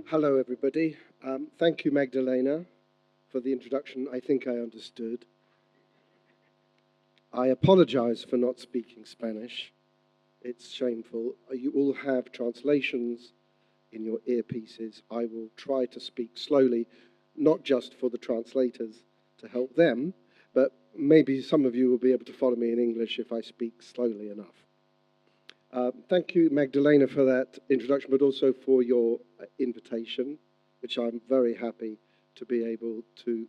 Hello, everybody. Thank you, Magdalena, for the introduction. I think I understood. I apologize for not speaking Spanish. It's shameful. You all have translations in your earpieces. I will try to speak slowly, not just for the translators to help them, but maybe some of you will be able to follow me in English if I speak slowly enough. Thank you, Magdalena, for that introduction, but also for your invitation, which I'm very happy to be able to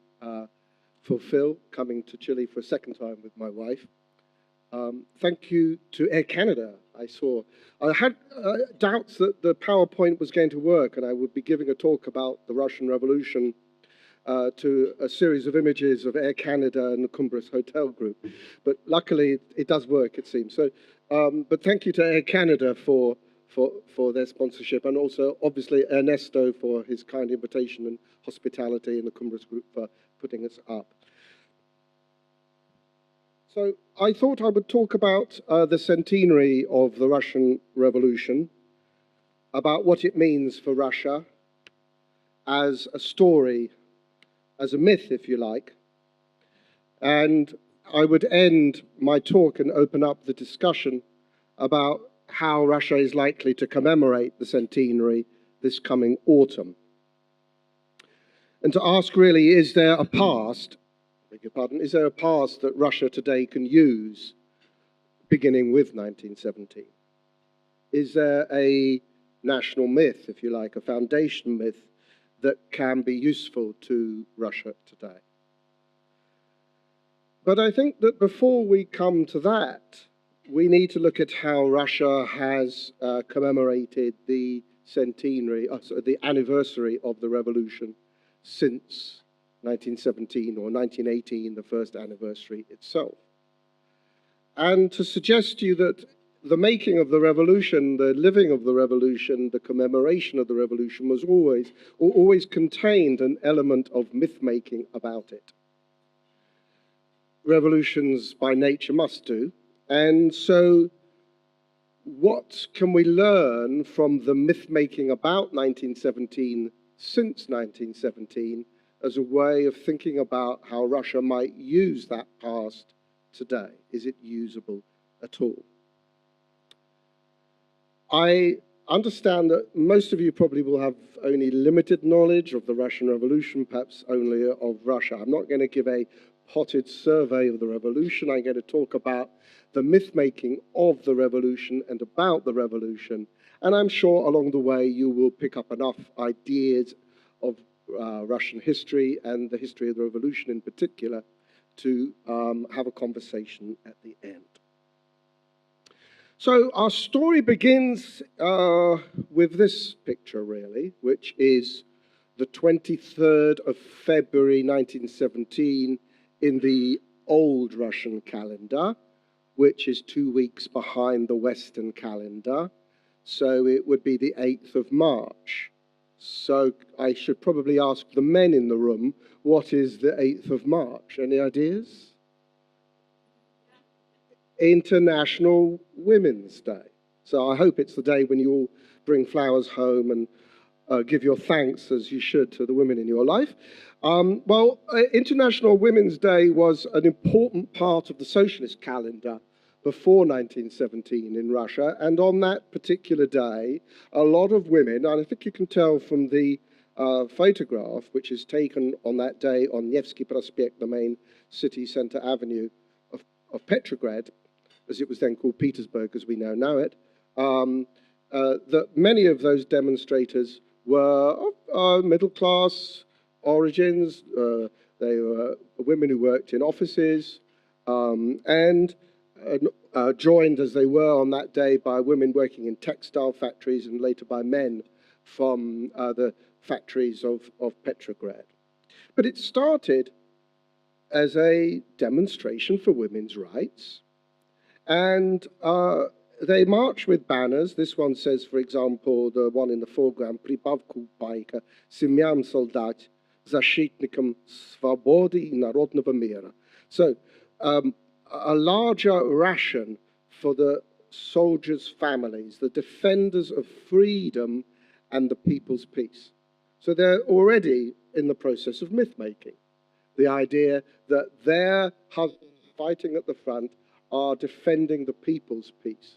fulfill, coming to Chile for a second time with my wife. Thank you to Air Canada. I had doubts that the PowerPoint was going to work, and I would be giving a talk about the Russian Revolution to a series of images of Air Canada and the Cumbres Hotel Group. But luckily, it does work, it seems. So, but thank you to Air Canada for their sponsorship, and also, obviously, Ernesto for his kind invitation and hospitality, and the Cumbres Group for putting us up. So I thought I would talk about the centenary of the Russian Revolution, about what it means for Russia as a story, as a myth, if you like. And I would end my talk and open up the discussion about how Russia is likely to commemorate the centenary this coming autumn. And to ask really, is there a past, beg your pardon, is there a past that Russia today can use beginning with 1917? Is there a national myth, if you like, a foundation myth that can be useful to Russia today? But I think that before we come to that, we need to look at how Russia has commemorated the centenary, the anniversary of the revolution since 1917 or 1918, the first anniversary itself. And to suggest to you that the making of the revolution, the living of the revolution, the commemoration of the revolution was always contained an element of myth-making about it. Revolutions by nature must do. And so what can we learn from the myth-making about 1917 since 1917 as a way of thinking about how Russia might use that past today? Is it usable at all? I understand that most of you probably will have only limited knowledge of the Russian Revolution, perhaps only of Russia. I'm not going to give a potted survey of the revolution. I'm going to talk about the myth-making of the revolution and about the revolution. And I'm sure along the way you will pick up enough ideas of Russian history and the history of the revolution in particular to have a conversation at the end. So our story begins with this picture, really, which is the 23rd of February 1917 in the old Russian calendar, which is 2 weeks behind the Western calendar. So it would be the 8th of March. So I should probably ask the men in the room, what is the 8th of March? Any ideas? International Women's Day. So I hope it's the day when you all bring flowers home and give your thanks, as you should, to the women in your life. International Women's Day was an important part of the socialist calendar before 1917 in Russia. And on that particular day, a lot of women, and I think you can tell from the photograph, which is taken on that day on Nevsky Prospekt, the main city center avenue of Petrograd, as it was then called Petersburg, as we now know it, that many of those demonstrators were of middle-class origins. They were women who worked in offices and joined, as they were on that day, by women working in textile factories and later by men from the factories of Petrograd. But it started as a demonstration for women's rights. And they march with banners. This one says, for example, the one in the foreground, Pribavku Baika, Semyam Soldat, Защитникам Svobody и Народного мира. So a larger ration for the soldiers' families, the defenders of freedom and the people's peace. So they're already in the process of myth-making. The idea that their husbands fighting at the front are defending the people's peace,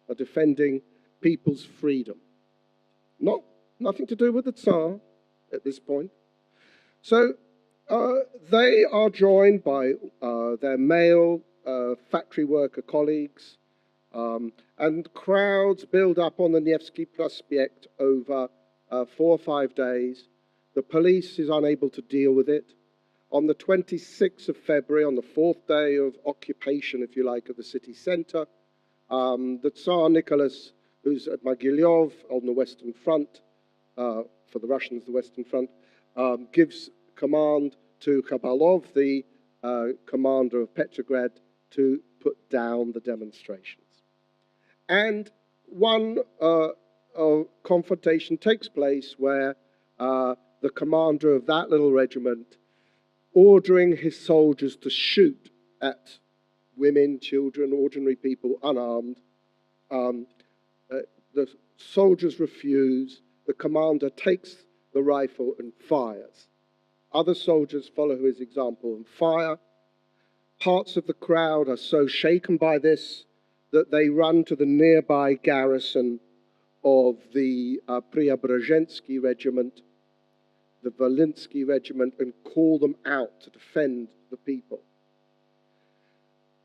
are defending people's freedom. Nothing to do with the Tsar at this point. So they are joined by their male factory worker colleagues, and crowds build up on the Nevsky Prospect over 4 or 5 days. The police is unable to deal with it. On the 26th of February, on the 4th day of occupation, if you like, of the city centre, the Tsar Nicholas, who's at Mogilev on the Western Front, for the Russians, the Western Front, gives command to Khabalov, the commander of Petrograd, to put down the demonstrations. And one confrontation takes place where the commander of that little regiment, ordering his soldiers to shoot at women, children, ordinary people, unarmed. The soldiers refuse. The commander takes the rifle and fires. Other soldiers follow his example and fire. Parts of the crowd are so shaken by this that they run to the nearby garrison of the Preobrazhensky regiment, the Volinsky regiment, and call them out to defend the people.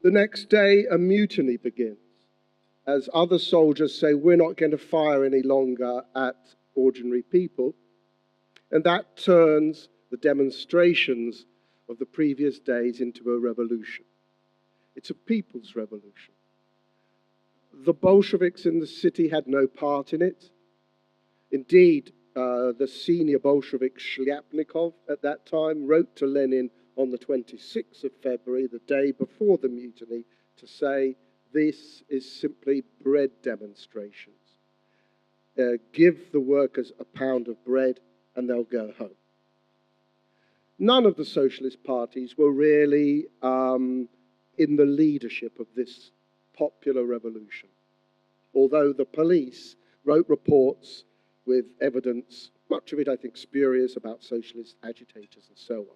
The next day, a mutiny begins, as other soldiers say, we're not going to fire any longer at ordinary people. And that turns the demonstrations of the previous days into a revolution. It's a people's revolution. The Bolsheviks in the city had no part in it. Indeed, the senior Bolshevik Shlyapnikov at that time wrote to Lenin on the 26th of February, the day before the mutiny, to say, this is simply bread demonstrations. Give the workers a pound of bread and they'll go home. None of the socialist parties were really in the leadership of this popular revolution, although the police wrote reports with evidence, much of it I think spurious, about socialist agitators and so on.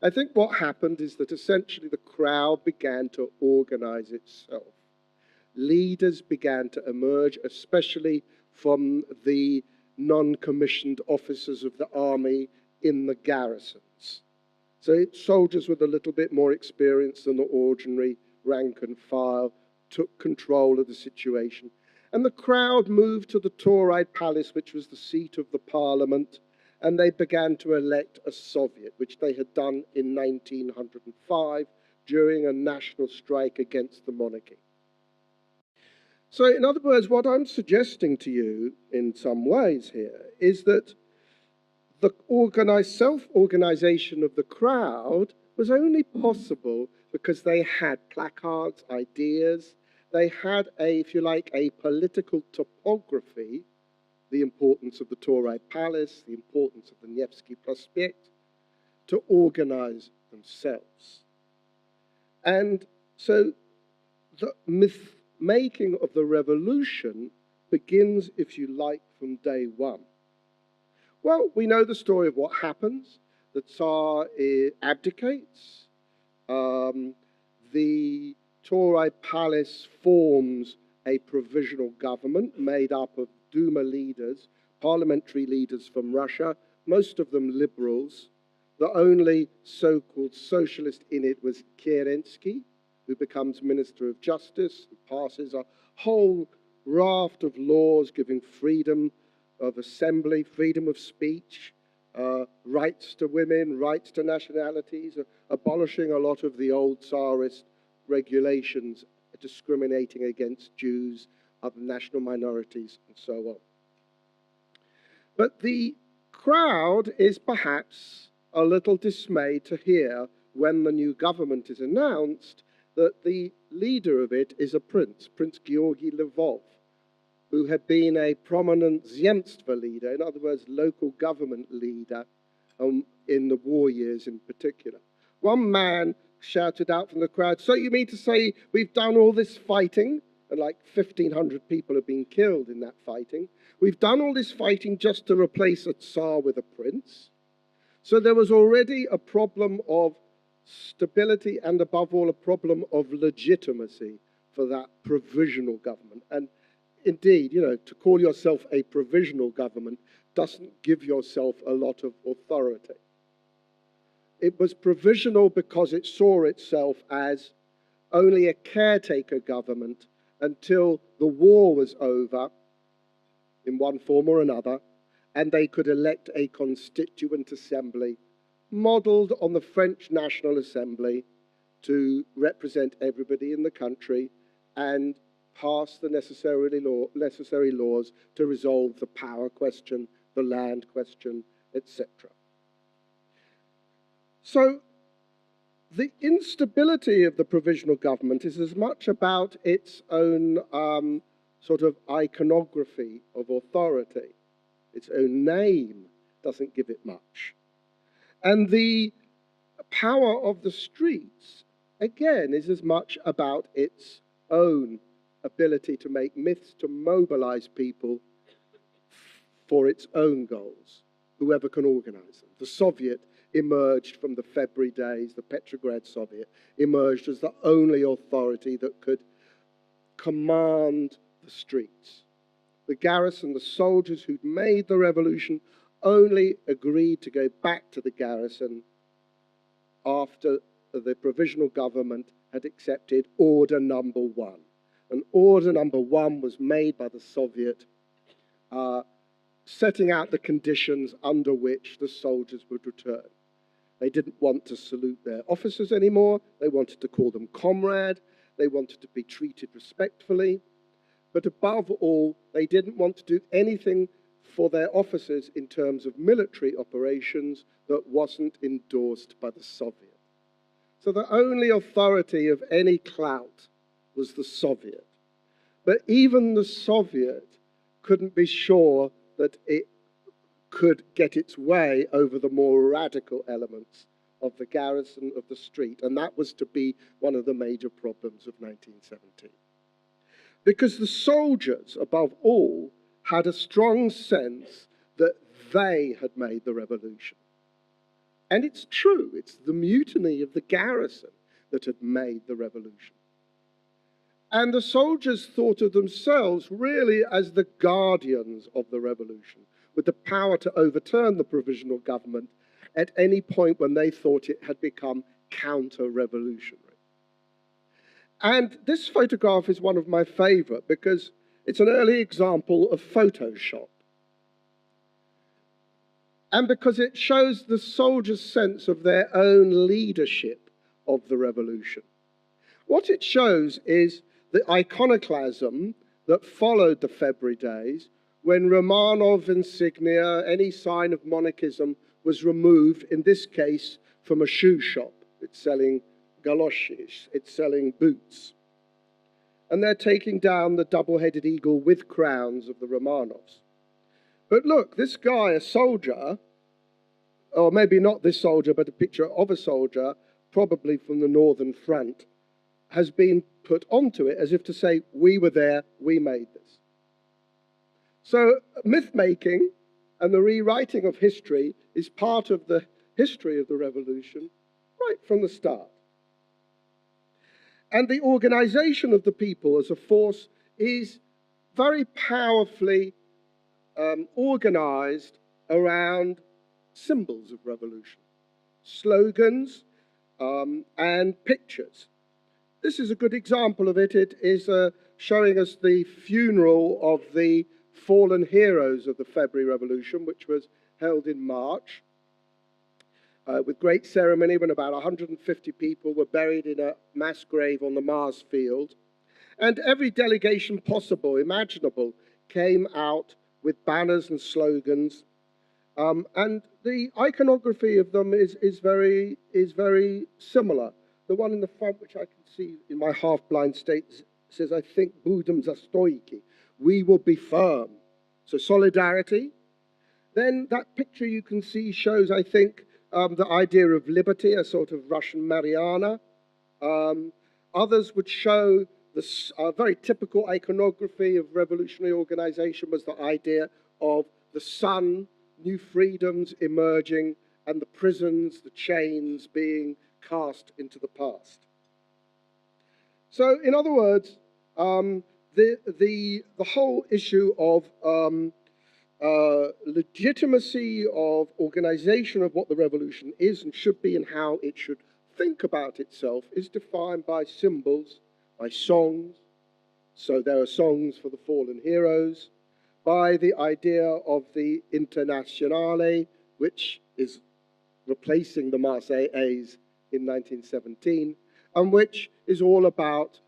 I think what happened is that essentially the crowd began to organize itself. Leaders began to emerge, especially from the non-commissioned officers of the army in the garrisons. So soldiers with a little bit more experience than the ordinary rank and file took control of the situation. And the crowd moved to the Tauride Palace, which was the seat of the parliament, and they began to elect a Soviet, which they had done in 1905 during a national strike against the monarchy. So in other words, what I'm suggesting to you in some ways here is that the self-organization of the crowd was only possible because they had placards, ideas. They had if you like, a political topography, the importance of the Tauride Palace, the importance of the Nevsky Prospect, to organize themselves. And so the myth-making of the revolution begins, if you like, from day one. Well, we know the story of what happens. The Tsar abdicates. The Tauride Palace forms a provisional government made up of Duma leaders, parliamentary leaders from Russia, most of them liberals. The only so-called socialist in it was Kerensky, who becomes Minister of Justice and passes a whole raft of laws giving freedom of assembly, freedom of speech, rights to women, rights to nationalities, abolishing a lot of the old Tsarist regulations discriminating against Jews, other national minorities, and so on. But the crowd is perhaps a little dismayed to hear, when the new government is announced, that the leader of it is a prince, Prince Georgy Lvov, who had been a prominent Zemstva leader, in other words, local government leader, in the war years in particular. One man shouted out from the crowd, so you mean to say we've done all this fighting, and like 1,500 people have been killed in that fighting, We've done all this fighting just to replace a Tsar with a prince. So there was already a problem of stability and, above all, a problem of legitimacy for that provisional government. And indeed, you know, to call yourself a provisional government doesn't give yourself a lot of authority. It was provisional because it saw itself as only a caretaker government until the war was over in one form or another, and they could elect a constituent assembly modelled on the French National Assembly to represent everybody in the country and pass the necessary laws to resolve the power question, the land question, etc. So the instability of the provisional government is as much about its own sort of iconography of authority. Its own name doesn't give it much. And the power of the streets, again, is as much about its own ability to make myths, to mobilize people for its own goals, whoever can organize them. The Soviet emerged from the February days, the Petrograd Soviet emerged as the only authority that could command the streets. The garrison, the soldiers who'd made the revolution, only agreed to go back to the garrison after the provisional government had accepted Order Number 1. And Order Number 1 was made by the Soviet, setting out the conditions under which the soldiers would return. They didn't want to salute their officers anymore. They wanted to call them comrade. They wanted to be treated respectfully. But above all, they didn't want to do anything for their officers in terms of military operations that wasn't endorsed by the Soviet. So the only authority of any clout was the Soviet. But even the Soviet couldn't be sure that it could get its way over the more radical elements of the garrison of the street. And that was to be one of the major problems of 1917. Because the soldiers, above all, had a strong sense that they had made the revolution. And it's true, it's the mutiny of the garrison that had made the revolution. And the soldiers thought of themselves really as the guardians of the revolution, with the power to overturn the provisional government at any point when they thought it had become counter-revolutionary. And this photograph is one of my favorite because it's an early example of Photoshop. And because it shows the soldiers' sense of their own leadership of the revolution. What it shows is the iconoclasm that followed the February days, when Romanov insignia, any sign of monarchism, was removed, in this case, from a shoe shop. It's selling galoshes, it's selling boots. And they're taking down the double-headed eagle with crowns of the Romanovs. But look, this guy, a soldier, or maybe not this soldier, but a picture of a soldier, probably from the Northern Front, has been put onto it as if to say, we were there, we made this. So myth-making and the rewriting of history is part of the history of the revolution right from the start. And the organization of the people as a force is very powerfully organized around symbols of revolution, slogans and pictures. This is a good example of it. It is showing us the funeral of the fallen heroes of the February Revolution, which was held in March, with great ceremony when about 150 people were buried in a mass grave on the Mars field. And every delegation possible, imaginable, came out with banners and slogans. And the iconography of them is very similar. The one in the front, which I can see in my half-blind state, says, I think, budem za stoiki, we will be firm. So solidarity. Then that picture you can see shows, I think, the idea of liberty, a sort of Russian Mariana. Others would show very typical iconography of revolutionary organization was the idea of the sun, new freedoms emerging, and the prisons, the chains being cast into the past. So, in other words, the whole issue of legitimacy of organization of what the revolution is and should be and how it should think about itself is defined by symbols, by songs. So there are songs for the fallen heroes, by the idea of the Internationale, which is replacing the Marseillaise in 1917, and which is all about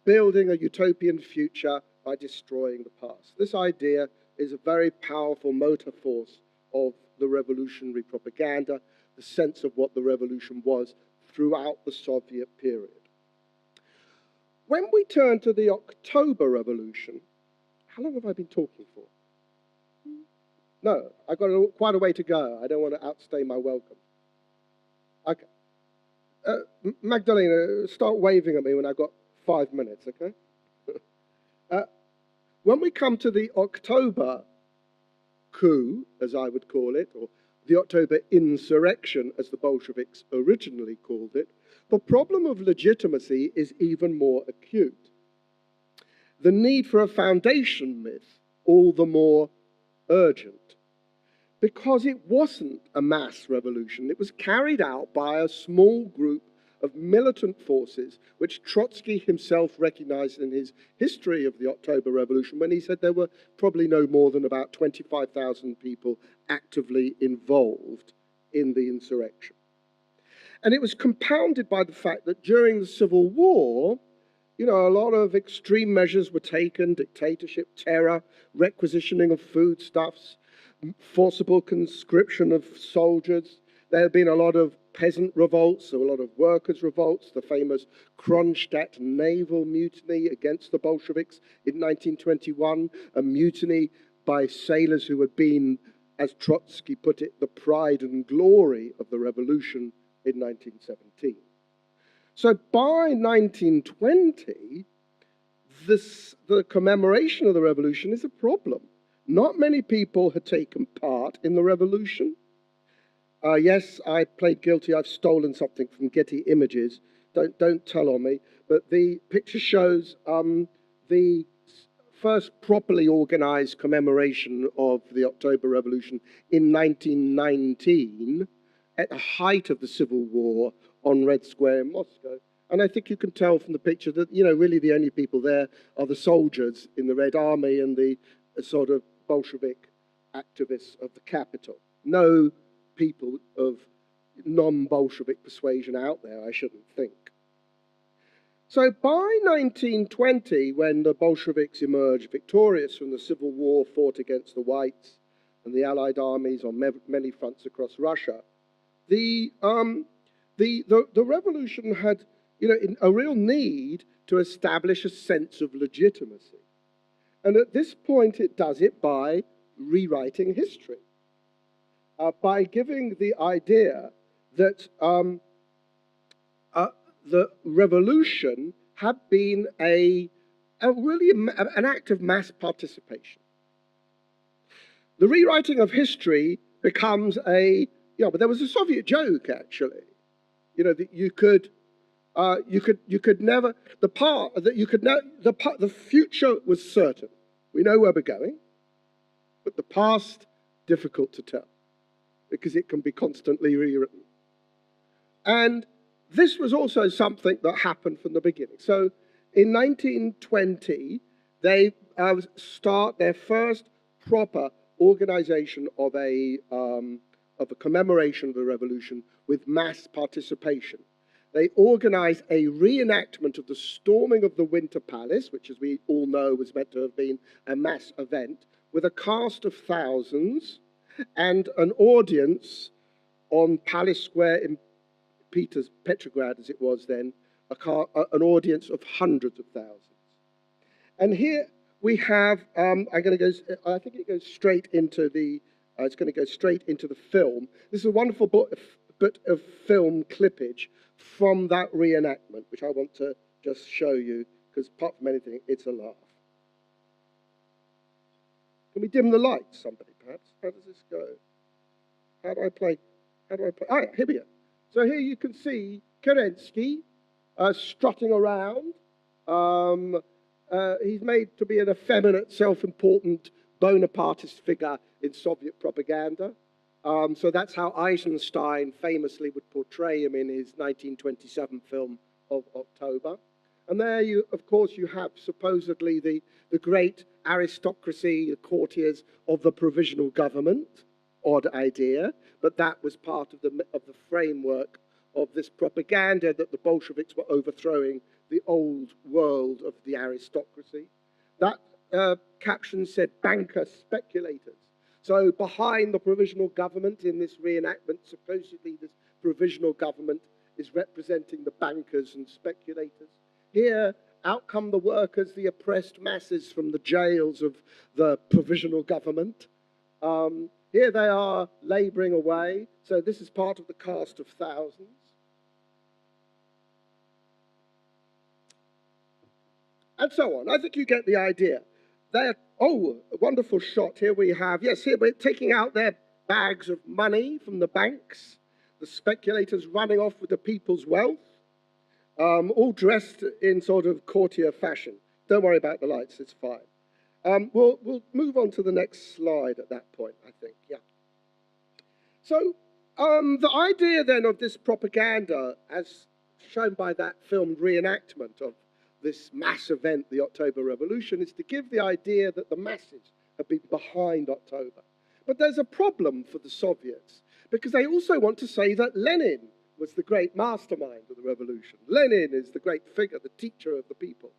building a utopian future by destroying the past. This idea is a very powerful motor force of the revolutionary propaganda, the sense of what the revolution was throughout the Soviet period. When we turn to the October Revolution, how long have I been talking for? No, I've got quite a way to go. I don't want to outstay my welcome. Okay. Magdalena, start waving at me when I've got 5 minutes, okay? When we come to the October coup, as I would call it, or the October Insurrection, as the Bolsheviks originally called it, the problem of legitimacy is even more acute. The need for a foundation myth, all the more urgent, because it wasn't a mass revolution. It was carried out by a small group of militant forces, which Trotsky himself recognized in his history of the October Revolution when he said there were probably no more than about 25,000 people actively involved in the insurrection. And it was compounded by the fact that during the Civil War, you know, a lot of extreme measures were taken: dictatorship, terror, requisitioning of foodstuffs, forcible conscription of soldiers. There had been a lot of peasant revolts, a lot of workers' revolts, the famous Kronstadt naval mutiny against the Bolsheviks in 1921, a mutiny by sailors who had been, as Trotsky put it, the pride and glory of the revolution in 1917. So by 1920, the commemoration of the revolution is a problem. Not many people had taken part in the revolution. Yes, I played guilty. I've stolen something from Getty Images. Don't tell on me. But the picture shows the first properly organized commemoration of the October Revolution in 1919, at the height of the Civil War, on Red Square in Moscow. And I think you can tell from the picture that, you know, really the only people there are the soldiers in the Red Army and the sort of Bolshevik activists of the capital. No people of non-Bolshevik persuasion out there, I shouldn't think. So by 1920, when the Bolsheviks emerged victorious from the Civil War fought against the Whites and the Allied armies on many fronts across Russia, the revolution had, you know, a real need to establish a sense of legitimacy. And at this point, it does it by rewriting history. By giving the idea that the revolution had been really an act of mass participation. The rewriting of history becomes but there was a Soviet joke actually, you know, that you could never, the future was certain. We know where we're going, but the past, difficult to tell, because it can be constantly rewritten. And this was also something that happened from the beginning. So in 1920, they start their first proper organization of a commemoration of the revolution with mass participation. They organized a reenactment of the storming of the Winter Palace, which, as we all know, was meant to have been a mass event, with a cast of thousands and an audience on Palace Square in Petrograd, as it was then, an audience of hundreds of thousands. And here we have, I think it goes straight into the, it's going to go straight into the film. This is a wonderful bit of film clippage from that reenactment, which I want to just show you because apart from anything, it's a laugh. Can we dim the lights, somebody, perhaps? How does this go? How do I play? Ah, yeah, here we go. So here you can see Kerensky strutting around. He's made to be an effeminate, self-important Bonapartist figure in Soviet propaganda. So that's how Eisenstein famously would portray him in his 1927 film of October. And there, of course, you have supposedly the great aristocracy, the courtiers of the provisional government. Odd idea, but that was part of the framework of this propaganda that the Bolsheviks were overthrowing the old world of the aristocracy. That caption said banker speculators. So behind the provisional government in this reenactment, supposedly this provisional government is representing the bankers and speculators. Here, out come the workers, the oppressed masses from the jails of the provisional government. Here they are labouring away. So this is part of the cast of thousands. And so on. I think you get the idea. Oh, a wonderful shot. Here we have, yes, here we're taking out their bags of money from the banks. The speculators running off with the people's wealth, all dressed in sort of courtier fashion. Don't worry about the lights, it's fine. We'll move on to the next slide at that point, I think, yeah. So the idea then of this propaganda, as shown by that filmed reenactment of this mass event, the October Revolution, is to give the idea that the masses have been behind October. But there's a problem for the Soviets, because they also want to say that Lenin was the great mastermind of the revolution. Lenin is the great figure, the teacher of the people.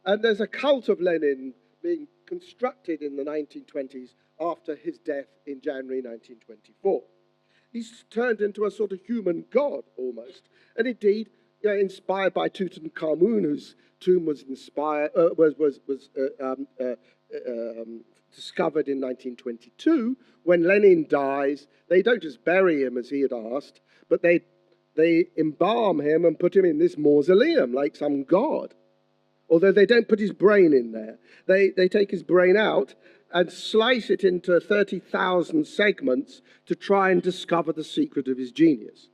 And there's a cult of Lenin being constructed in the 1920s after his death in January 1924. He's turned into a sort of human god almost. And indeed, inspired by Tutankhamun, whose tomb was discovered in 1922. When Lenin dies, they don't just bury him as he had asked, but they embalm him and put him in this mausoleum like some god. Although they don't put his brain in there. They take his brain out and slice it into 30,000 segments to try and discover the secret of his genius.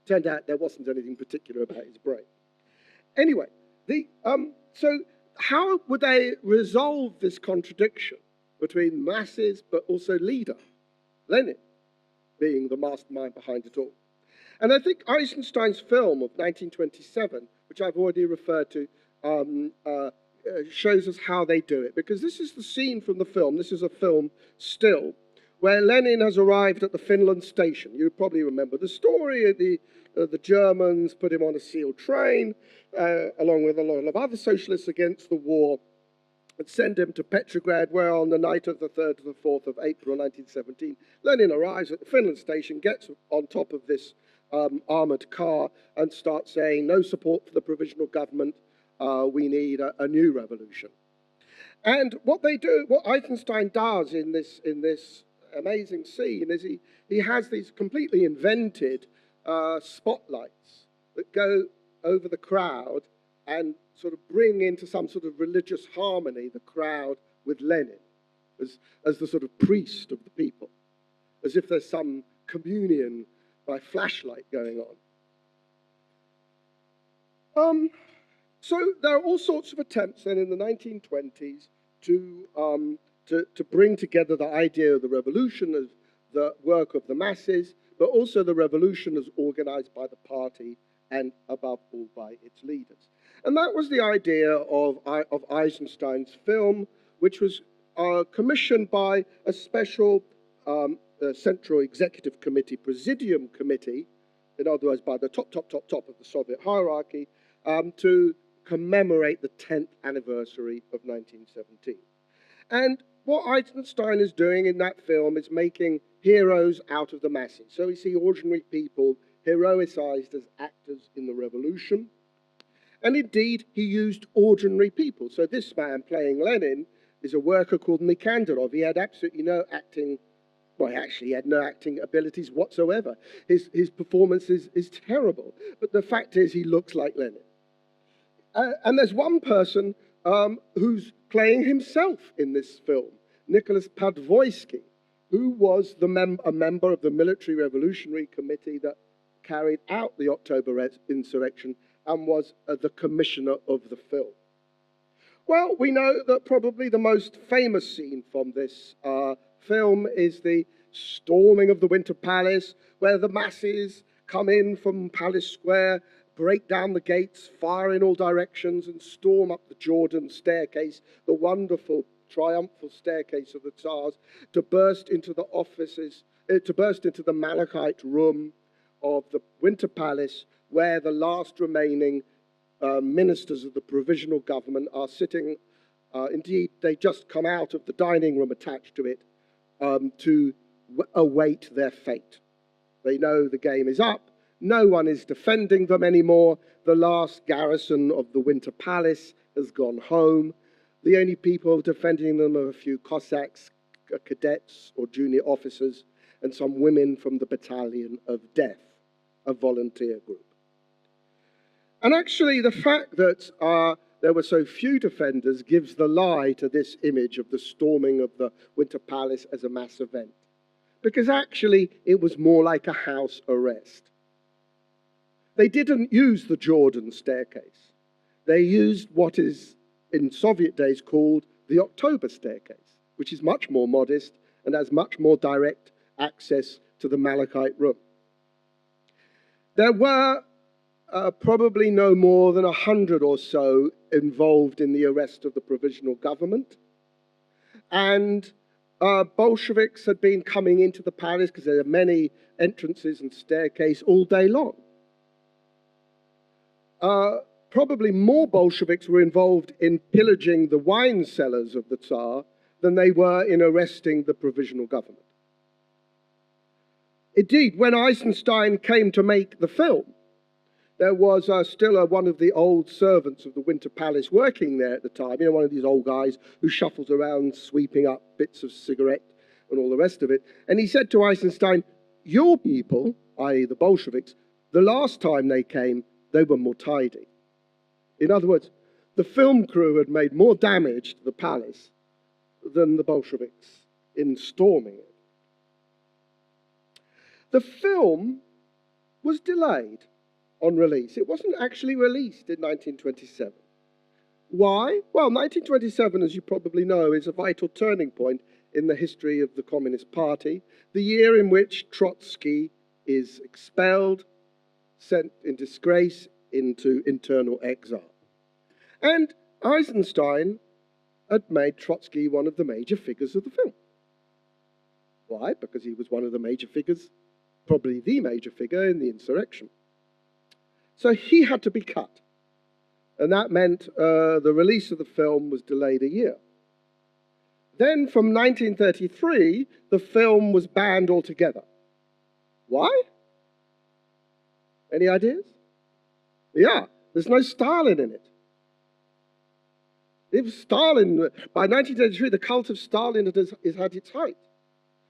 Turned out there wasn't anything particular about his brain. Anyway, so how would they resolve this contradiction between masses but also leader, Lenin, being the mastermind behind it all? And I think Eisenstein's film of 1927, which I've already referred to, shows us how they do it. Because this is the scene from the film. This is a film still, where Lenin has arrived at the Finland station. You probably remember the story. The Germans put him on a sealed train, along with a lot of other socialists against the war, and send him to Petrograd, where on the night of the 3rd to the 4th of April 1917, Lenin arrives at the Finland station, gets on top of this armoured car, and starts saying, no support for the provisional government, we need a new revolution. And what they do, what Eisenstein does in this amazing scene is he has these completely invented spotlights that go over the crowd and sort of bring into some sort of religious harmony the crowd with Lenin as the sort of priest of the people, as if there's some communion by flashlight going on. So there are all sorts of attempts then in the 1920s to bring together the idea of the revolution as the work of the masses, but also the revolution as organized by the party and above all by its leaders. And that was the idea of Eisenstein's film, which was commissioned by a special Central Executive Committee, Presidium Committee, in other words, by the top of the Soviet hierarchy, to commemorate the 10th anniversary of 1917. And what Eisenstein is doing in that film is making heroes out of the masses. So we see ordinary people heroicized as actors in the revolution. And indeed, he used ordinary people. So this man playing Lenin is a worker called Nikanderov. He had absolutely no acting, well, actually, he had no acting abilities whatsoever. His performance is terrible. But the fact is, he looks like Lenin. And there's one person who's playing himself in this film, Nicholas Podvoisky, who was a member of the Military Revolutionary Committee that carried out the October Insurrection and was the commissioner of the film. Well, we know that probably the most famous scene from this film is the storming of the Winter Palace, where the masses come in from Palace Square, break down the gates, fire in all directions, and storm up the Jordan staircase, the wonderful, triumphal staircase of the Tsars, to burst into the offices, to burst into the Malachite room of the Winter Palace, where the last remaining ministers of the provisional government are sitting. Indeed, they just come out of the dining room attached to it to await their fate. They know the game is up. No one is defending them anymore. The last garrison of the Winter Palace has gone home. The only people defending them are a few Cossacks, cadets or junior officers, and some women from the Battalion of Death, a volunteer group. And actually, the fact that there were so few defenders gives the lie to this image of the storming of the Winter Palace as a mass event, because actually it was more like a house arrest. They didn't use the Jordan staircase. They used what is in Soviet days called the October staircase, which is much more modest and has much more direct access to the Malachite room. There were probably no more than 100 or so involved in the arrest of the provisional government. And Bolsheviks had been coming into the palace, because there are many entrances and staircase, all day long. Probably more Bolsheviks were involved in pillaging the wine cellars of the Tsar than they were in arresting the provisional government. Indeed, when Eisenstein came to make the film, there was still one of the old servants of the Winter Palace working there at the time, you know, one of these old guys who shuffles around sweeping up bits of cigarette and all the rest of it. And he said to Eisenstein, your people, i.e. the Bolsheviks, the last time they came, they were more tidy. In other words, the film crew had made more damage to the palace than the Bolsheviks in storming it. The film was delayed on release. It wasn't actually released in 1927. Why? Well, 1927, as you probably know, is a vital turning point in the history of the Communist Party, the year in which Trotsky is expelled, sent in disgrace into internal exile. And Eisenstein had made Trotsky one of the major figures of the film. Why? Because he was one of the major figures, probably the major figure in the insurrection. So he had to be cut. And that meant the release of the film was delayed a year. Then from 1933, the film was banned altogether. Why? Any ideas? Yeah, there's no Stalin in it. It was Stalin. By 1933, the cult of Stalin had its height.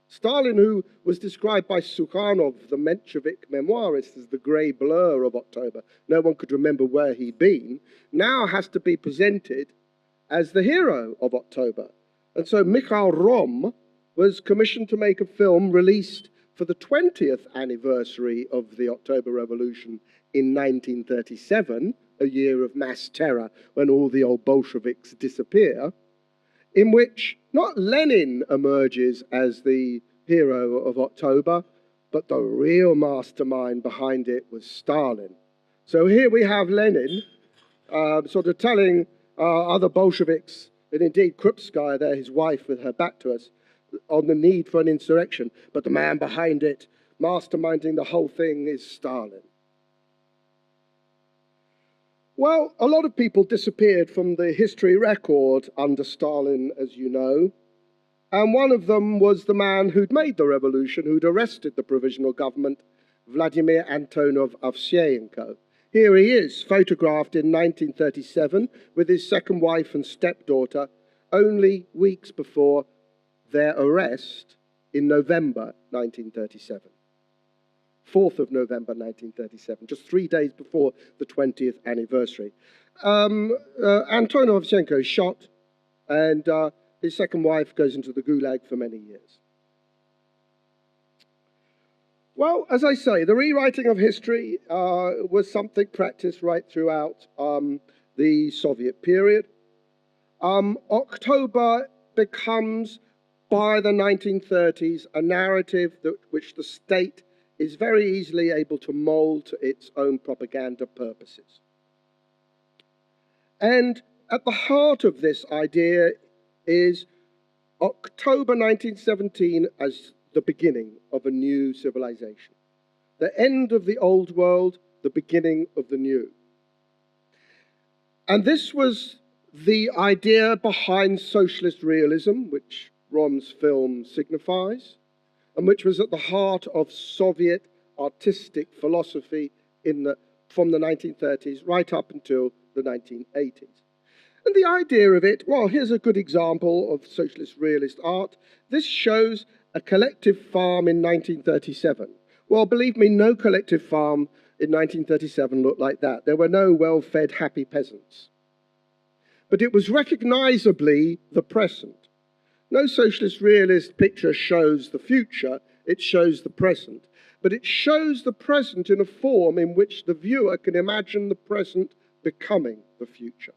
Stalin, who was described by Sukhanov, the Menshevik memoirist, as the grey blur of October, no one could remember where he'd been, now has to be presented as the hero of October. And so Mikhail Rom was commissioned to make a film released for the 20th anniversary of the October Revolution in 1937, a year of mass terror when all the old Bolsheviks disappear, in which not Lenin emerges as the hero of October, but the real mastermind behind it was Stalin. So here we have Lenin sort of telling other Bolsheviks, and indeed Krupskaya there, his wife with her back to us, on the need for an insurrection, but the man behind it, masterminding the whole thing, is Stalin. Well, a lot of people disappeared from the history record under Stalin, as you know, and one of them was the man who'd made the revolution, who'd arrested the provisional government, Vladimir Antonov Ovseyenko. Here he is, photographed in 1937 with his second wife and stepdaughter, only weeks before their arrest in November 1937. 4th of November 1937, just 3 days before the 20th anniversary. Antonov is shot, and his second wife goes into the Gulag for many years. Well, as I say, the rewriting of history was something practiced right throughout the Soviet period. October becomes, by the 1930s, a narrative which the state is very easily able to mold to its own propaganda purposes. And at the heart of this idea is October 1917 as the beginning of a new civilization. The end of the old world, the beginning of the new. And this was the idea behind socialist realism, which Rom's film signifies, and which was at the heart of Soviet artistic philosophy from the 1930s right up until the 1980s. And the idea of it, well, here's a good example of socialist realist art. This shows a collective farm in 1937. Well, believe me, no collective farm in 1937 looked like that. There were no well-fed, happy peasants. But it was recognizably the present. No socialist realist picture shows the future, it shows the present. But it shows the present in a form in which the viewer can imagine the present becoming the future.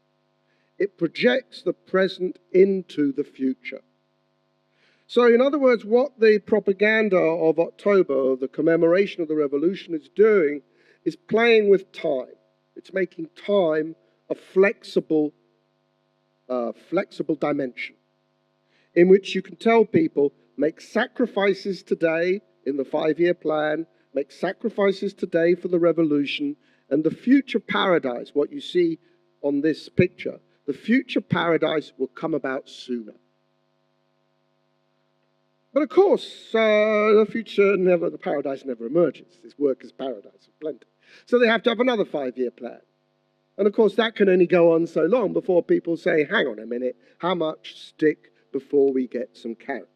It projects the present into the future. So in other words, what the propaganda of October, or the commemoration of the revolution, is doing is playing with time. It's making time a flexible dimension in which you can tell people, make sacrifices today in the 5-year plan, make sacrifices today for the revolution, and the future paradise, what you see on this picture, the future paradise will come about sooner. But of course, the paradise never emerges. This workers' paradise of plenty. So they have to have another 5-year plan. And of course, that can only go on so long before people say, hang on a minute, how much stick before we get some carrot?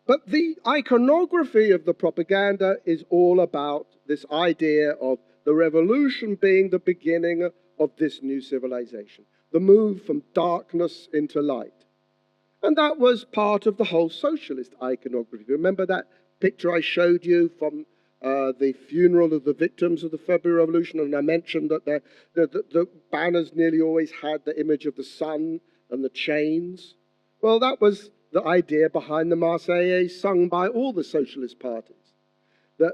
But the iconography of the propaganda is all about this idea of the revolution being the beginning of this new civilization, the move from darkness into light. And that was part of the whole socialist iconography. Remember that picture I showed you from the funeral of the victims of the February Revolution, and I mentioned that the banners nearly always had the image of the sun and the chains? Well, that was the idea behind the Marseillaise sung by all the socialist parties, that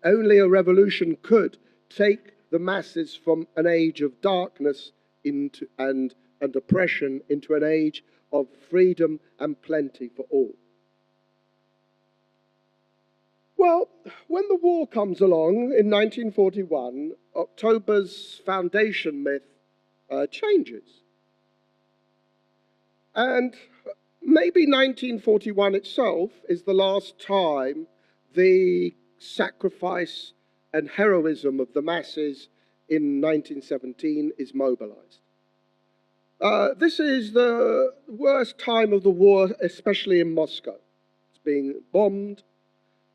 only a revolution could take the masses from an age of darkness and oppression into an age of freedom and plenty for all. Well, when the war comes along in 1941, October's foundation myth changes. And maybe 1941 itself is the last time the sacrifice and heroism of the masses in 1917 is mobilized. This is the worst time of the war, especially in Moscow. It's being bombed.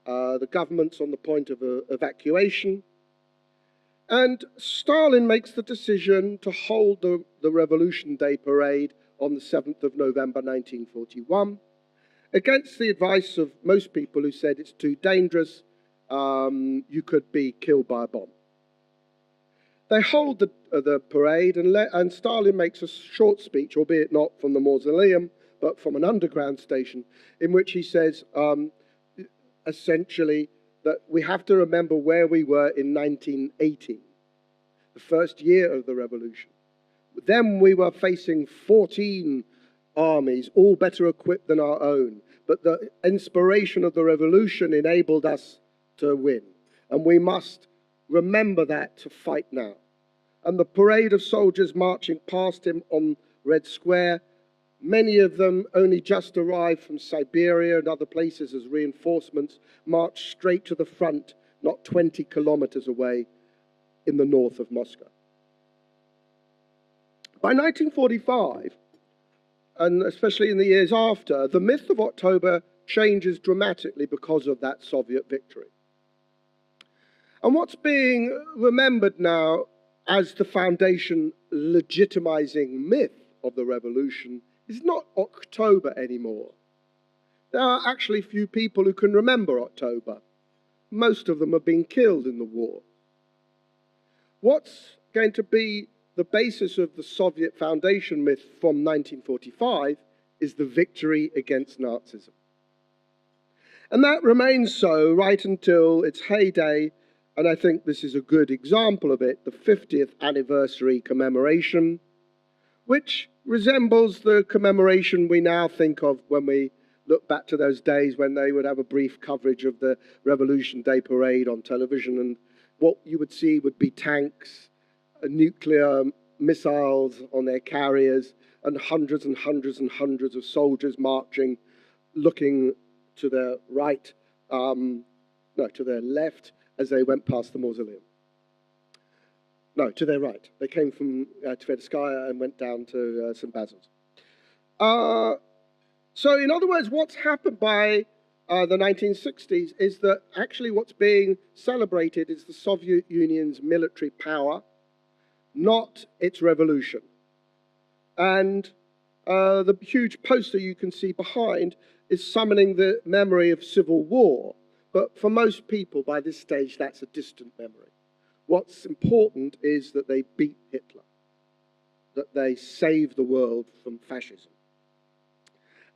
The government's on the point of evacuation. And Stalin makes the decision to hold the Revolution Day parade on the 7th of November 1941, against the advice of most people who said it's too dangerous, you could be killed by a bomb. They hold the parade, and Stalin makes a short speech, albeit not from the mausoleum, but from an underground station, in which he says, essentially, that we have to remember where we were in 1918, the first year of the revolution. Then we were facing 14 armies, all better equipped than our own, but the inspiration of the revolution enabled us to win, and we must remember that to fight now. And the parade of soldiers marching past him on Red Square, many of them only just arrived from Siberia and other places as reinforcements, marched straight to the front, not 20 kilometers away in the north of Moscow. By 1945, and especially in the years after, the myth of October changes dramatically because of that Soviet victory. And what's being remembered now as the foundation legitimizing myth of the revolution is not October anymore. There are actually few people who can remember October. Most of them have been killed in the war. What's going to be the basis of the Soviet foundation myth from 1945 is the victory against Nazism. And that remains so right until its heyday, and I think this is a good example of it, the 50th anniversary commemoration, which resembles the commemoration we now think of when we look back to those days when they would have a brief coverage of the Revolution Day parade on television, and what you would see would be tanks, nuclear missiles on their carriers, and hundreds and hundreds and hundreds of soldiers marching, looking to their right, no, to their left as they went past the mausoleum. No, to their right. They came from Tverskaya and went down to St. Basil's. So in other words, what's happened by the 1960s is that actually what's being celebrated is the Soviet Union's military power, not its revolution. And the huge poster you can see behind is summoning the memory of civil war. But for most people by this stage, that's a distant memory. What's important is that they beat Hitler, that they saved the world from fascism.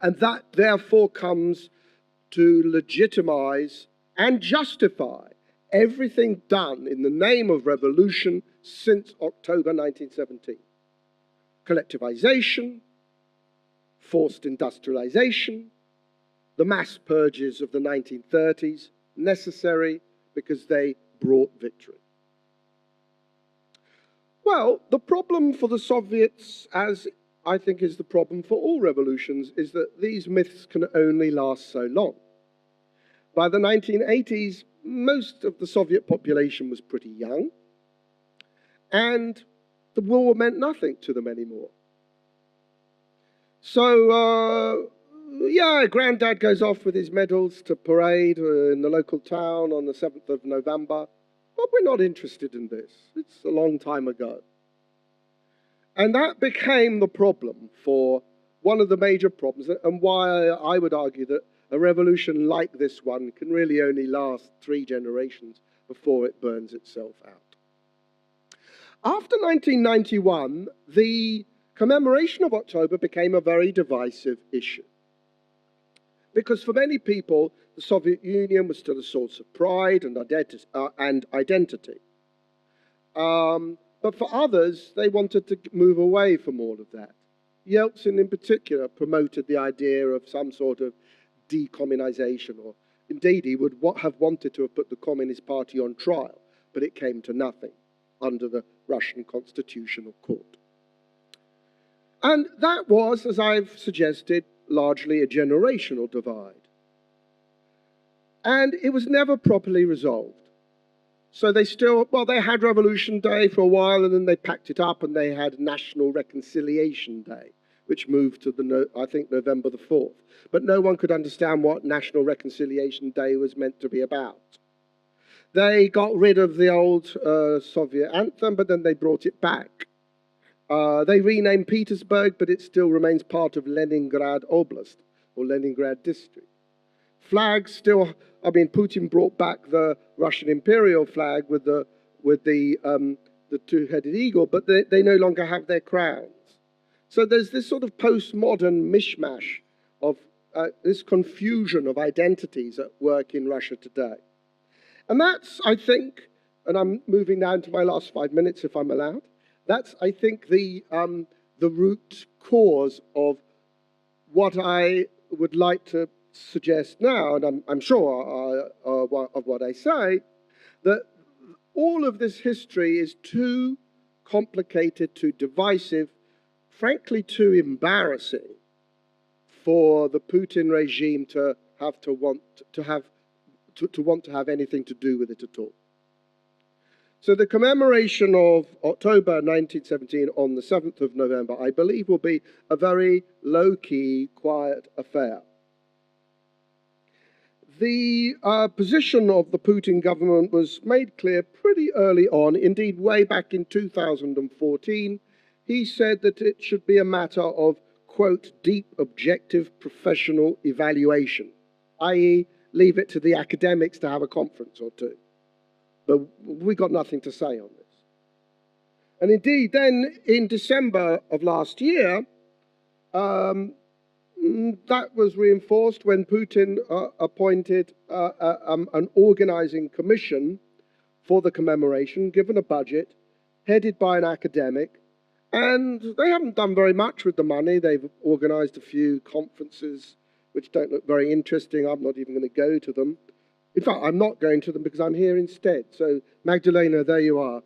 And that therefore comes to legitimize and justify everything done in the name of revolution since October 1917. Collectivization, forced industrialization, the mass purges of the 1930s, necessary because they brought victory. Well, the problem for the Soviets, as I think is the problem for all revolutions, is that these myths can only last so long. By the 1980s, most of the Soviet population was pretty young, and the war meant nothing to them anymore. So, yeah, Granddad goes off with his medals to parade in the local town on the 7th of November, but we're not interested in this. It's a long time ago. And that became the problem for one of the major problems, and why I would argue that a revolution like this one can really only last 3 generations before it burns itself out. After 1991, the commemoration of October became a very divisive issue. Because for many people, the Soviet Union was still a source of pride and identity. But for others, they wanted to move away from all of that. Yeltsin in particular promoted the idea of some sort of decommunization, or indeed he would have wanted to have put the Communist Party on trial, but it came to nothing under the Russian Constitutional Court. And that was, as I've suggested, largely a generational divide. And it was never properly resolved. So they still, well, they had Revolution Day for a while, and then they packed it up and they had National Reconciliation Day, which moved to, I think, November the 4th. But no one could understand what National Reconciliation Day was meant to be about. They got rid of the old Soviet anthem, but then they brought it back. They renamed Petersburg, but it still remains part of Leningrad Oblast, or Leningrad District. Flags still, I mean, Putin brought back the Russian imperial flag with the two-headed eagle, but they no longer have their crowns. So there's this sort of postmodern mishmash of this confusion of identities at work in Russia today. And that's, I think, and I'm moving now into my last 5 minutes if I'm allowed, that's, I think, the root cause of what I would like to suggest now, and I'm sure of what I say, that all of this history is too complicated, too divisive, frankly too embarrassing for the Putin regime to want to have anything to do with it at all. So the commemoration of October 1917 on the 7th of November, I believe, will be a very low-key, quiet affair. The position of the Putin government was made clear pretty early on, indeed way back in 2014. He said that it should be a matter of, quote, deep objective professional evaluation, i.e. leave it to the academics to have a conference or two. But we got nothing to say on this. And indeed, then in December of last year, that was reinforced when Putin appointed an organizing commission for the commemoration, given a budget, headed by an academic. And they haven't done very much with the money. They've organized a few conferences which don't look very interesting. I'm not even going to go to them. In fact, I'm not going to them because I'm here instead. So, Magdalena, there you are.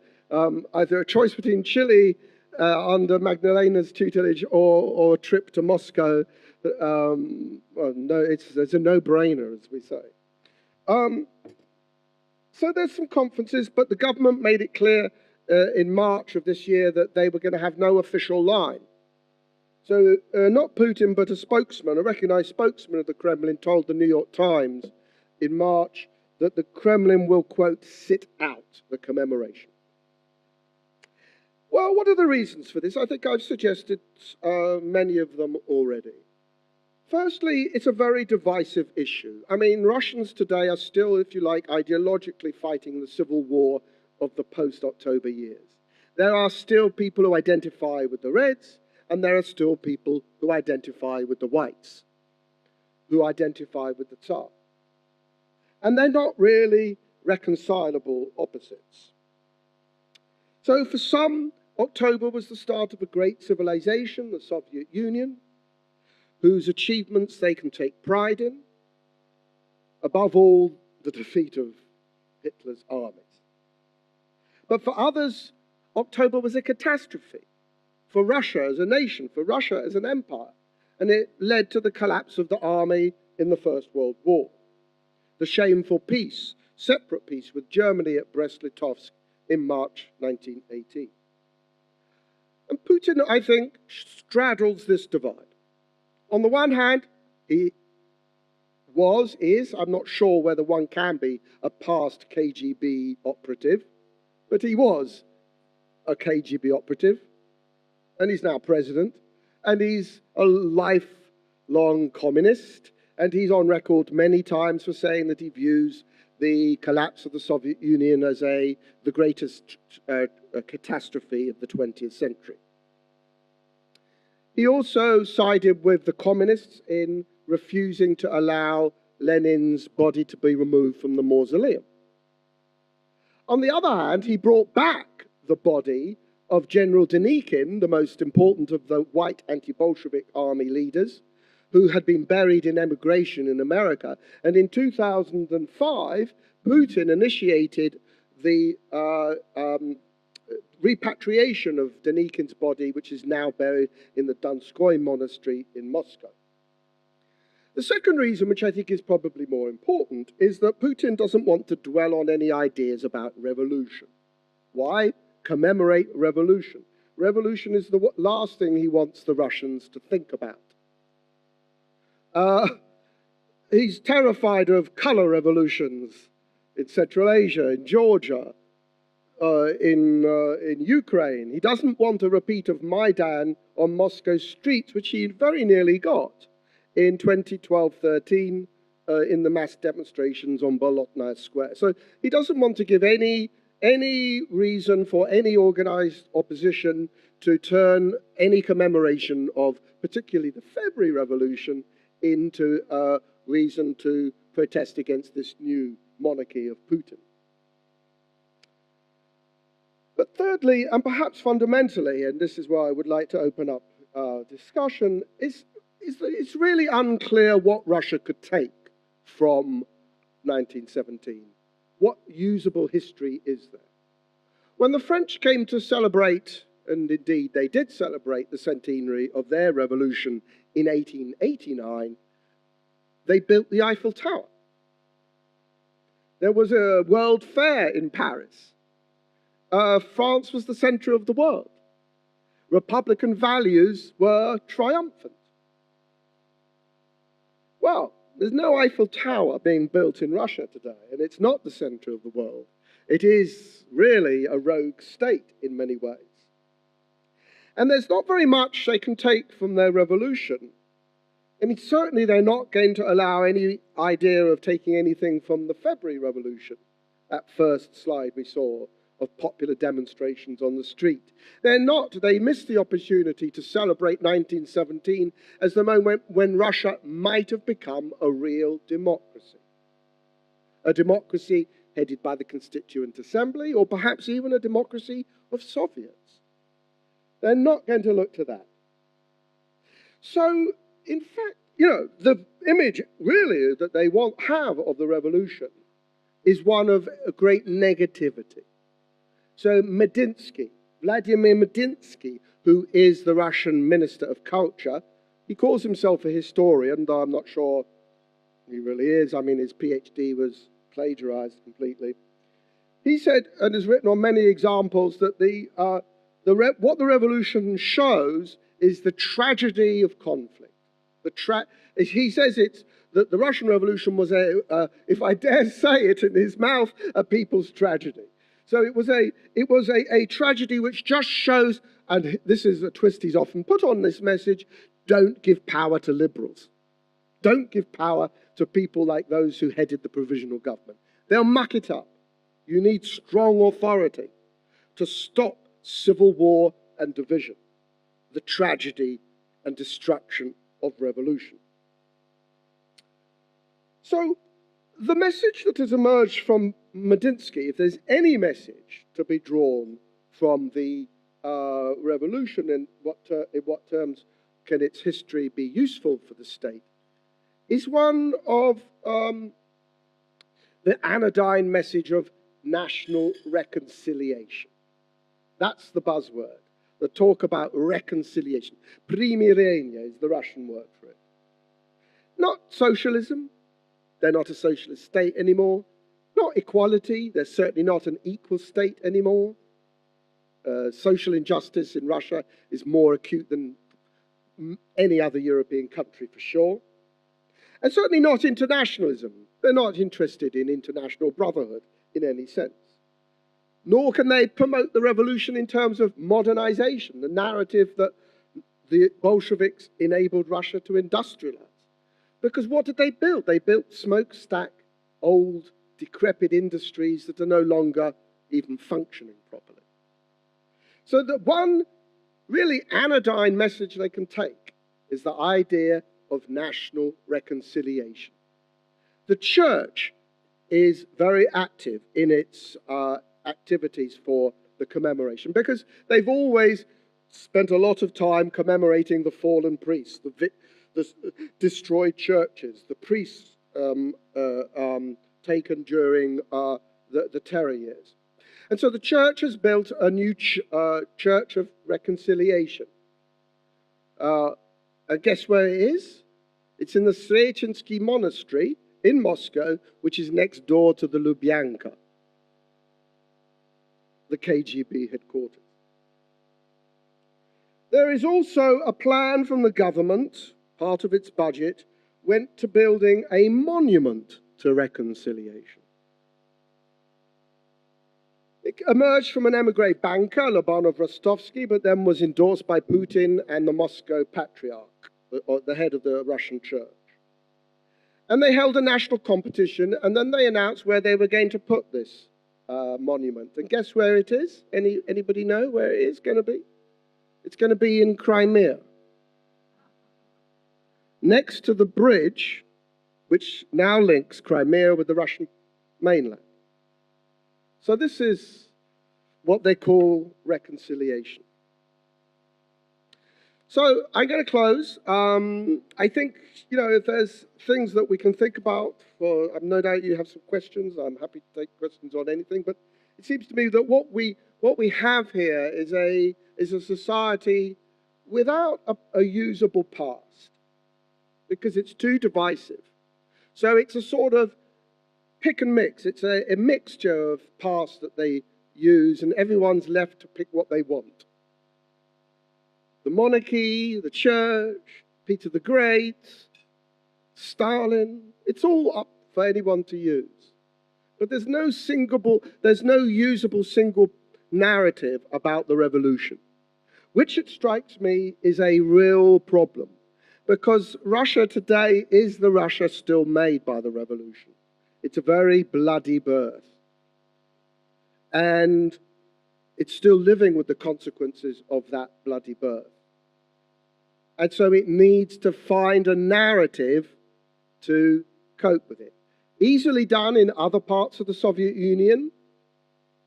Either a choice between Chile under Magdalena's tutelage or a trip to Moscow. Well, no, it's a no-brainer, as we say. So there's some conferences, but the government made it clear in March of this year that they were going to have no official line. So not Putin, but a spokesman, a recognized spokesman of the Kremlin, told the New York Times in March that the Kremlin will, quote, sit out the commemoration. Well, what are the reasons for this? I think I've suggested many of them already. Firstly, it's a very divisive issue. I mean, Russians today are still, if you like, ideologically fighting the civil war of the post-October years. There are still people who identify with the Reds, and there are still people who identify with the Whites, who identify with the Tsar. And they're not really reconcilable opposites. So for some, October was the start of a great civilization, the Soviet Union, whose achievements they can take pride in, above all, the defeat of Hitler's armies. But for others, October was a catastrophe for Russia as a nation, for Russia as an empire, and it led to the collapse of the army in the First World War, the shameful peace, separate peace with Germany at Brest-Litovsk in March 1918. And Putin, I think, straddles this divide. On the one hand, he is, I'm not sure whether one can be a past KGB operative, but he was a KGB operative, and he's now president, and he's a lifelong communist, and he's on record many times for saying that he views the collapse of the Soviet Union as the greatest catastrophe of the 20th century. He also sided with the communists in refusing to allow Lenin's body to be removed from the mausoleum. On the other hand, he brought back the body of General Denikin, the most important of the white anti-Bolshevik army leaders, who had been buried in emigration in America. And in 2005, Putin initiated the repatriation of Denikin's body, which is now buried in the Donskoy Monastery in Moscow. The second reason, which I think is probably more important, is that Putin doesn't want to dwell on any ideas about revolution. Why? Commemorate revolution. Revolution is the last thing he wants the Russians to think about. He's terrified of color revolutions in Central Asia, in Georgia, in Ukraine. He doesn't want a repeat of Maidan on Moscow streets, which he very nearly got in 2012-13 in the mass demonstrations on Bolotnaya Square. So he doesn't want to give any reason for any organized opposition to turn any commemoration of particularly the February Revolution into a reason to protest against this new monarchy of Putin. But thirdly, and perhaps fundamentally, and this is where I would like to open up discussion, is that it's really unclear what Russia could take from 1917. What usable history is there? When the French came to celebrate, and indeed they did celebrate the centenary of their revolution in 1889, they built the Eiffel Tower. There was a World Fair in Paris. France was the center of the world. Republican values were triumphant. Well, there's no Eiffel Tower being built in Russia today, and it's not the center of the world. It is really a rogue state in many ways. And there's not very much they can take from their revolution. I mean, certainly they're not going to allow any idea of taking anything from the February Revolution, that first slide we saw of popular demonstrations on the street. They missed the opportunity to celebrate 1917 as the moment when Russia might have become a real democracy. A democracy headed by the Constituent Assembly, or perhaps even a democracy of Soviets. They're not going to look to that. So, in fact, the image really that they have of the revolution is one of a great negativity. So Vladimir Medinsky, who is the Russian Minister of Culture, he calls himself a historian, though I'm not sure he really is. I mean, his PhD was plagiarized completely. He said, and has written on many examples, that what the revolution shows is the tragedy of conflict. He says that the Russian Revolution was if I dare say it in his mouth, a people's tragedy. So it was a tragedy which just shows, and this is a twist he's often put on this message, don't give power to liberals. Don't give power to people like those who headed the provisional government. They'll muck it up. You need strong authority to stop civil war and division, the tragedy and destruction of revolution. So the message that has emerged from Medinsky, if there's any message to be drawn from the revolution, in what terms can its history be useful for the state, is one of the anodyne message of national reconciliation. That's the buzzword, the talk about reconciliation. Примирение is the Russian word for it. Not socialism. They're not a socialist state anymore. Not equality. They're certainly not an equal state anymore. Social injustice in Russia is more acute than any other European country, for sure. And certainly not internationalism. They're not interested in international brotherhood in any sense. Nor can they promote the revolution in terms of modernization, the narrative that the Bolsheviks enabled Russia to industrialize. Because what did they build? They built smokestack, old, decrepit industries that are no longer even functioning properly. So the one really anodyne message they can take is the idea of national reconciliation. The church is very active in its activities for the commemoration because they've always spent a lot of time commemorating the fallen priests, the destroyed churches, the priests taken during the terror years. And so the church has built a new church of reconciliation. And guess where it is? It's in the Srechinsky Monastery in Moscow, which is next door to the Lubyanka, the KGB headquarters. There is also a plan from the government, part of its budget, went to building a monument to reconciliation. It emerged from an emigre banker, Lobanov Rostovsky, but then was endorsed by Putin and the Moscow Patriarch, the head of the Russian church. And they held a national competition, and then they announced where they were going to put this monument. And guess where it is? Anybody know where it is going to be? It's going to be in Crimea, next to the bridge which now links Crimea with the Russian mainland. So this is what they call reconciliation. So I'm going to close. I think, if there's things that we can think about, I've no doubt you have some questions. I'm happy to take questions on anything. But it seems to me that what we have here is a society without a usable past, because it's too divisive. So it's a sort of pick and mix. It's a mixture of past that they use, and everyone's left to pick what they want. The monarchy, the church, Peter the Great, Stalin, it's all up for anyone to use. But there's no usable single narrative about the revolution, which it strikes me is a real problem, because Russia today is the Russia still made by the revolution. It's a very bloody birth. And it's still living with the consequences of that bloody birth. And so it needs to find a narrative to cope with it. Easily done in other parts of the Soviet Union,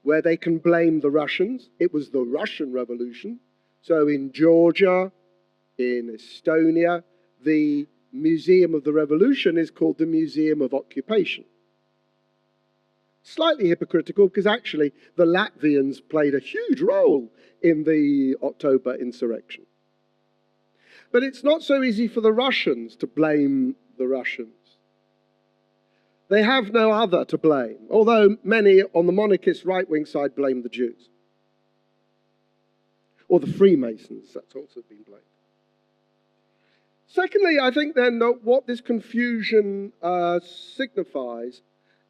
where they can blame the Russians. It was the Russian Revolution. So in Georgia, in Estonia, the Museum of the Revolution is called the Museum of Occupation. Slightly hypocritical, because actually the Latvians played a huge role in the October Insurrection. But it's not so easy for the Russians to blame the Russians. They have no other to blame, although many on the monarchist right-wing side blame the Jews. Or the Freemasons, that's also been blamed. Secondly, I think then that what this confusion signifies,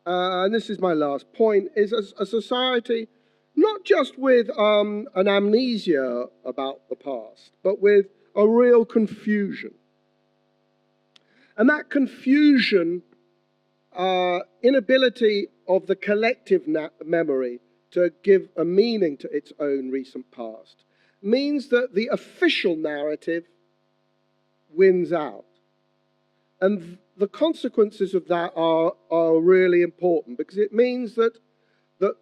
and this is my last point, is a society not just with an amnesia about the past, but with a real confusion. And that confusion, inability of the collective memory to give a meaning to its own recent past, means that the official narrative wins out. And the consequences of that are really important, because it means that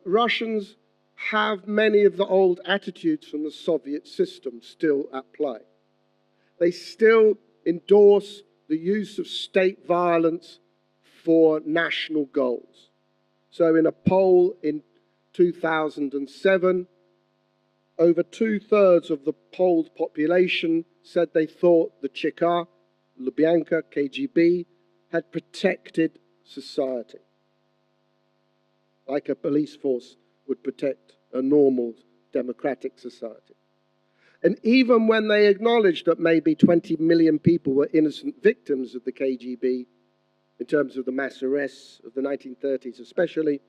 Russians have many of the old attitudes from the Soviet system still at play. They still endorse the use of state violence for national goals. So in a poll in 2007, over 2/3 of the polled population said they thought the Cheka, Lubyanka, KGB had protected society, like a police force would protect a normal democratic society. And even when they acknowledged that maybe 20 million people were innocent victims of the KGB, in terms of the mass arrests of the 1930s especially,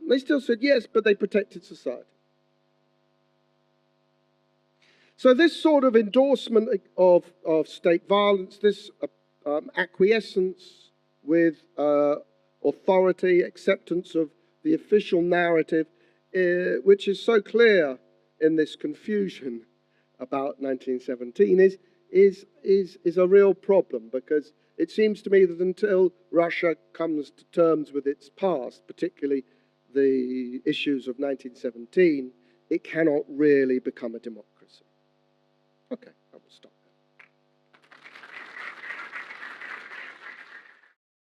they still said yes, but they protected society. So this sort of endorsement of state violence, this acquiescence with authority, acceptance of the official narrative, which is so clear in this confusion about 1917, is a real problem, because it seems to me that until Russia comes to terms with its past, particularly the issues of 1917, it cannot really become a democracy. Okay.